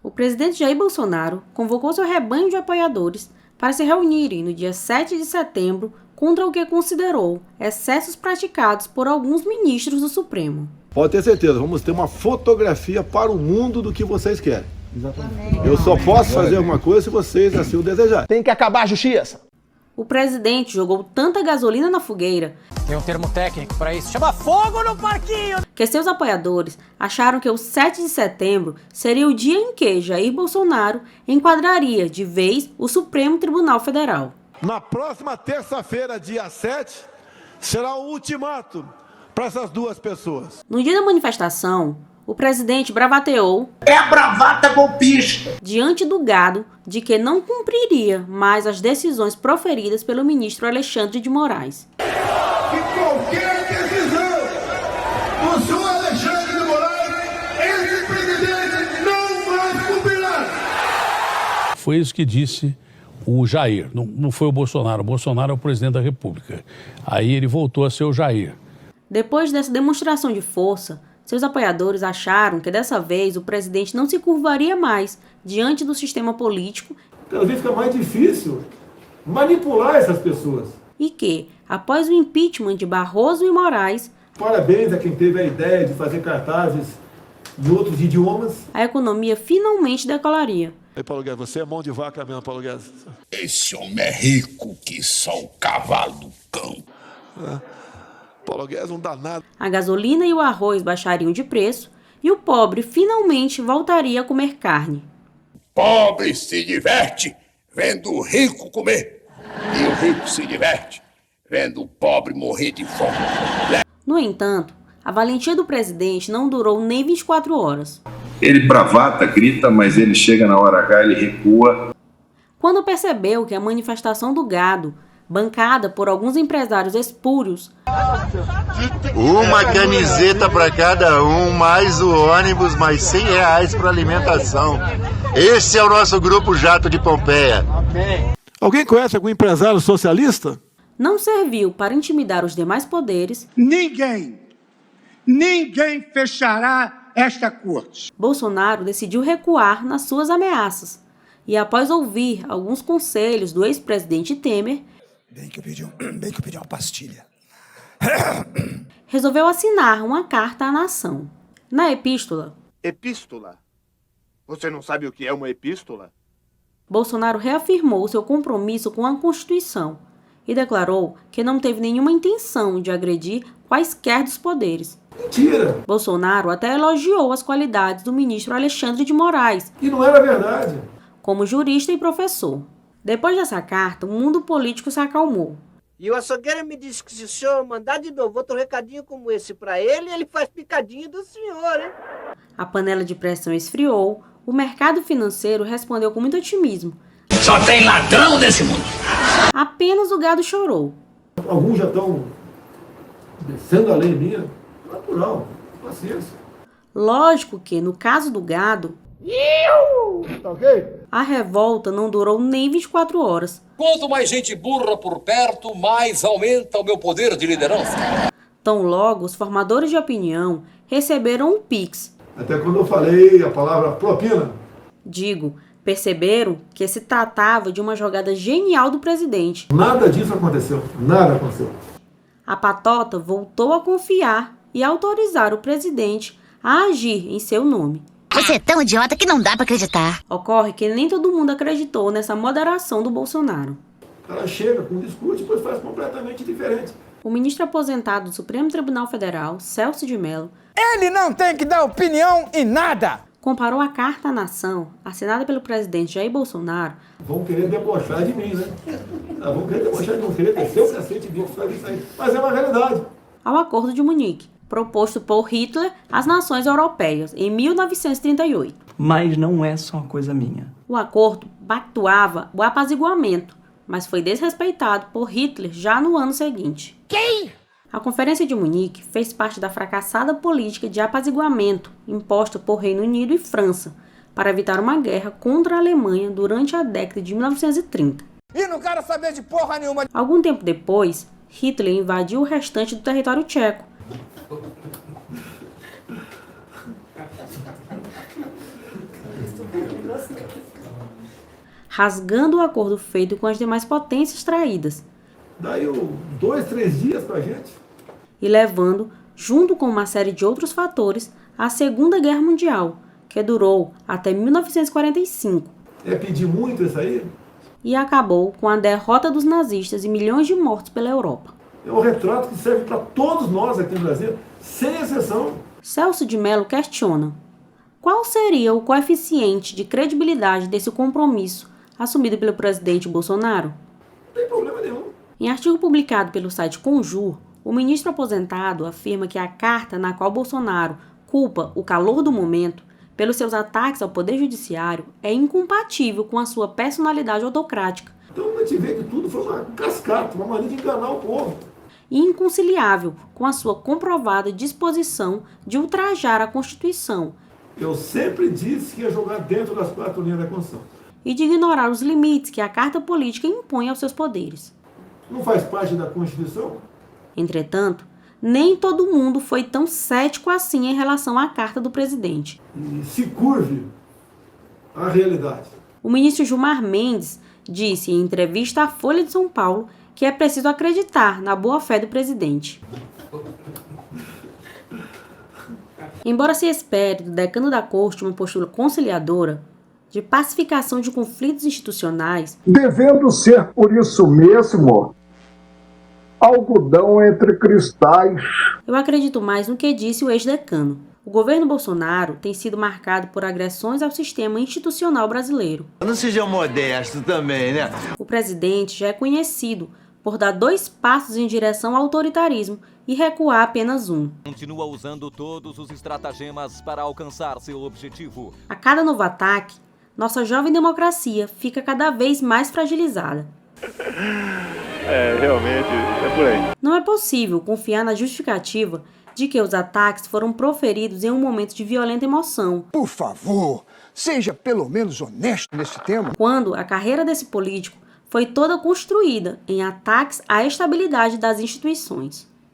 O presidente Jair Bolsonaro convocou seu rebanho de apoiadores para se reunirem no dia 7 de setembro contra o que considerou excessos praticados por alguns ministros do Supremo. Pode ter certeza, vamos ter uma fotografia para o mundo do que vocês querem. Exatamente. Eu só posso fazer alguma coisa se vocês assim o desejarem. Tem que acabar a justiça. O presidente jogou tanta gasolina na fogueira, tem um termo técnico para isso, chama fogo no parquinho, que seus apoiadores acharam que o 7 de setembro seria o dia em que Jair Bolsonaro enquadraria de vez o Supremo Tribunal Federal. Na próxima terça-feira, dia 7, será o ultimato para essas duas pessoas. No dia da manifestação, o presidente bravateou a bravata golpista diante do gado de que não cumpriria mais as decisões proferidas pelo ministro Alexandre de Moraes. Que qualquer decisão do senhor Alexandre de Moraes, esse presidente não mais cumprirá. Foi isso que disse o Jair, não foi o Bolsonaro. O Bolsonaro é o presidente da República. Aí ele voltou a ser o Jair. Depois dessa demonstração de força, seus apoiadores acharam que dessa vez o presidente não se curvaria mais diante do sistema político. Cada vez fica mais difícil manipular essas pessoas. E que, após o impeachment de Barroso e Moraes, parabéns a quem teve a ideia de fazer cartazes em outros idiomas, a economia finalmente decolaria. Ei, Paulo Guedes, você é mão de vaca mesmo, Paulo Guedes. Esse homem é rico que só o cavalo do cão. Paulo Guedes não dá nada. A gasolina e o arroz baixariam de preço e o pobre finalmente voltaria a comer carne. Pobre se diverte vendo o rico comer. E o rico se diverte vendo o pobre morrer de fome. No entanto, a valentia do presidente não durou nem 24 horas. Ele bravata, grita, mas ele chega na hora H, ele recua. Quando percebeu que a manifestação do gado, bancada por alguns empresários espúrios, uma camiseta para cada um, mais o ônibus, mais R$100 para alimentação. Esse é o nosso grupo Jato de Pompeia. Alguém conhece algum empresário socialista? Não serviu para intimidar os demais poderes. Ninguém fechará esta corte. Bolsonaro decidiu recuar nas suas ameaças e, após ouvir alguns conselhos do ex-presidente Temer, Bem que eu pedi uma pastilha. resolveu assinar uma carta à nação. Na epístola... Epístola? Você não sabe o que é uma epístola? Bolsonaro reafirmou seu compromisso com a Constituição e declarou que não teve nenhuma intenção de agredir quaisquer dos poderes. Mentira! Bolsonaro até elogiou as qualidades do ministro Alexandre de Moraes. E não era verdade. Como jurista e professor. Depois dessa carta, o mundo político se acalmou. E o açougueiro me disse que se o senhor mandar de novo outro recadinho como esse para ele, ele faz picadinho do senhor, hein? A panela de pressão esfriou, o mercado financeiro respondeu com muito otimismo. Só tem ladrão nesse mundo. Apenas o gado chorou. Alguns já estão descendo a lei minha. Natural, paciência. Lógico que, no caso do gado, Tá ok? a revolta não durou nem 24 horas. Quanto mais gente burra por perto, mais aumenta o meu poder de liderança. Tão logo, os formadores de opinião receberam um Pix. Até quando eu falei a palavra propina. Digo, perceberam que se tratava de uma jogada genial do presidente. Nada disso aconteceu. Nada aconteceu. A patota voltou a confiar e autorizar o presidente a agir em seu nome. Você é tão idiota que não dá pra acreditar. Ocorre que nem todo mundo acreditou nessa moderação do Bolsonaro. O cara chega com um discurso e depois faz completamente diferente. O ministro aposentado do Supremo Tribunal Federal, Celso de Mello, Ele não tem que dar opinião em nada. comparou a carta à nação, assinada pelo presidente Jair Bolsonaro, Vão querer debochar de mim, né? Vão querer debochar de mim, vão querer descer o cacete de mim por causa disso aí. Mas é uma realidade. ao Acordo de Munique, proposto por Hitler às nações europeias em 1938. Mas não é só uma coisa minha. O acordo pactuava o apaziguamento, mas foi desrespeitado por Hitler já no ano seguinte. Quem? A Conferência de Munique fez parte da fracassada política de apaziguamento imposta por Reino Unido e França para evitar uma guerra contra a Alemanha durante a década de 1930. E não quero saber de porra nenhuma. Algum tempo depois, Hitler invadiu o restante do território tcheco. rasgando o acordo feito com as demais potências traídas. Daí 2, 3 dias pra gente. E levando, junto com uma série de outros fatores, a Segunda Guerra Mundial, que durou até 1945. É pedir muito isso aí? E acabou com a derrota dos nazistas e milhões de mortos pela Europa. É um retrato que serve para todos nós aqui no Brasil, sem exceção. Celso de Mello questiona: qual seria o coeficiente de credibilidade desse compromisso assumido pelo presidente Bolsonaro? Não tem problema nenhum. Em artigo publicado pelo site Conjur, o ministro aposentado afirma que a carta na qual Bolsonaro culpa o calor do momento pelos seus ataques ao Poder Judiciário é incompatível com a sua personalidade autocrática. Então a gente vê que tudo foi uma cascata, uma maneira de enganar o povo. E inconciliável com a sua comprovada disposição de ultrajar a Constituição. Eu sempre disse que ia jogar dentro das 4 linhas da Constituição. E de ignorar os limites que a Carta Política impõe aos seus poderes. Não faz parte da Constituição? Entretanto, nem todo mundo foi tão cético assim em relação à carta do presidente. E se curve à realidade. O ministro Gilmar Mendes disse em entrevista à Folha de São Paulo que é preciso acreditar na boa-fé do presidente. Embora se espere do decano da corte uma postura conciliadora, de pacificação de conflitos institucionais, devendo ser por isso mesmo algodão entre cristais. Eu acredito mais no que disse o ex-decano. O governo Bolsonaro tem sido marcado por agressões ao sistema institucional brasileiro. Não seja modesto também, né? O presidente já é conhecido por dar 2 passos em direção ao autoritarismo e recuar apenas 1. Continua usando todos os estratagemas para alcançar seu objetivo. A cada novo ataque, nossa jovem democracia fica cada vez mais fragilizada. Realmente, é por aí. Não é possível confiar na justificativa de que os ataques foram proferidos em um momento de violenta emoção. Por favor, seja pelo menos honesto nesse tema. Quando a carreira desse político foi toda construída em ataques à estabilidade das instituições.